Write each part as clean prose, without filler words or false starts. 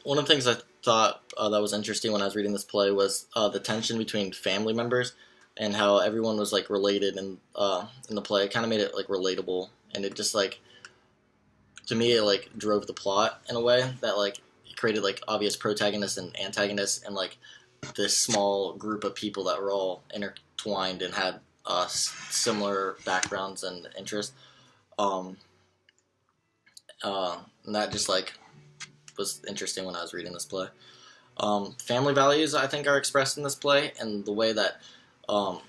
one of the things I thought that was interesting when I was reading this play was the tension between family members and how everyone was like related in the play. It kind of made it like relatable, and it just like to me it like drove the plot in a way that like it created like obvious protagonists and antagonists and like this small group of people that were all intertwined and had similar backgrounds and interests. Um, and that just like was interesting when I was reading this play. Family values, I think, are expressed in this play, and the way that um,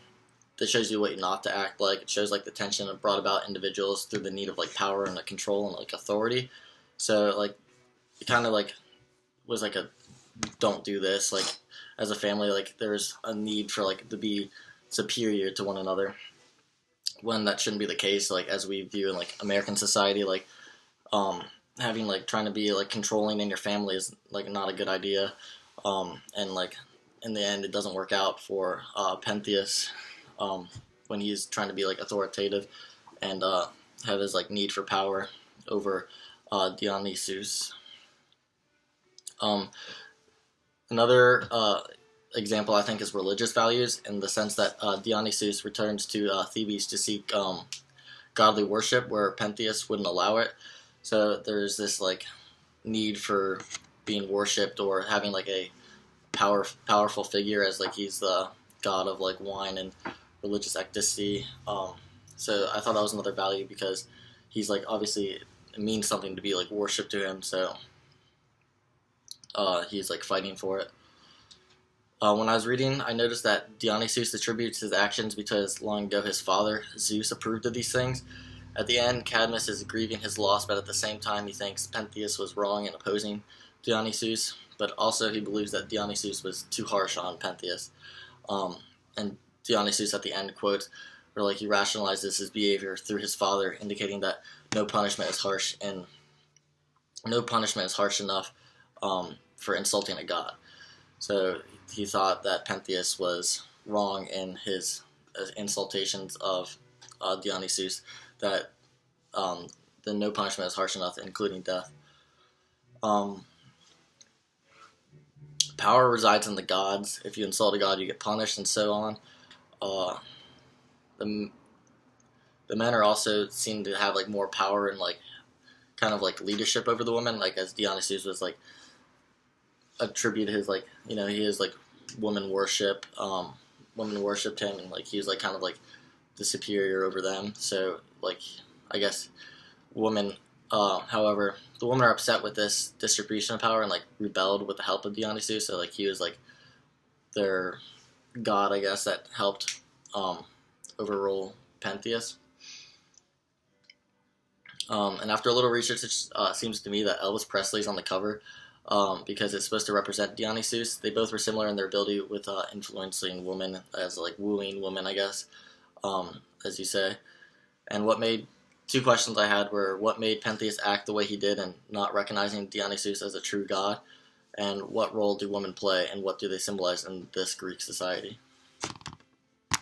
that shows you what not to act like. It shows like the tension it brought about individuals through the need of like power and like control and like authority. So like it kind of like was like a don't do this. Like as a family, like there's a need for like to be superior to one another when that shouldn't be the case. Like as we view in like American society, like um, having like trying to be like controlling in your family is like not a good idea. And like in the end, it doesn't work out for Pentheus when he's trying to be like authoritative and have his like need for power over Dionysus. Um, Another example, I think, is religious values in the sense that Dionysus returns to Thebes to seek godly worship where Pentheus wouldn't allow it. So there's this like need for being worshipped or having like a powerful figure as like he's the god of like wine and religious ecstasy. So I thought that was another value because he's like obviously it means something to be like worshipped to him. So he's like fighting for it. When I was reading, I noticed that Dionysus attributes his actions because long ago his father, Zeus, approved of these things. At the end, Cadmus is grieving his loss, but at the same time he thinks Pentheus was wrong in opposing Dionysus, but also he believes that Dionysus was too harsh on Pentheus. And Dionysus at the end quotes where like he rationalizes his behavior through his father, indicating that no punishment is harsh enough for insulting a god. So he thought that Pentheus was wrong in his insultations of Dionysus, that the no punishment is harsh enough, including death. Power resides in the gods. If you insult a god, you get punished, and so on. The the men are also seen to have like more power and like kind of like leadership over the women, like as Dionysus was like attribute his like he is like women worship women worshipped him and like he was like kind of like the superior over them. So like I guess women however the women are upset with this distribution of power and like rebelled with the help of Dionysus. So like he was like their god, I guess, that helped overrule Pentheus. And after a little research, it seems to me that Elvis Presley's on the cover because it's supposed to represent Dionysus. They both were similar in their ability with influencing women as like wooing women, I guess, as you say. And two questions I had were what made Pentheus act the way he did and not recognizing Dionysus as a true god, and what role do women play and what do they symbolize in this Greek society?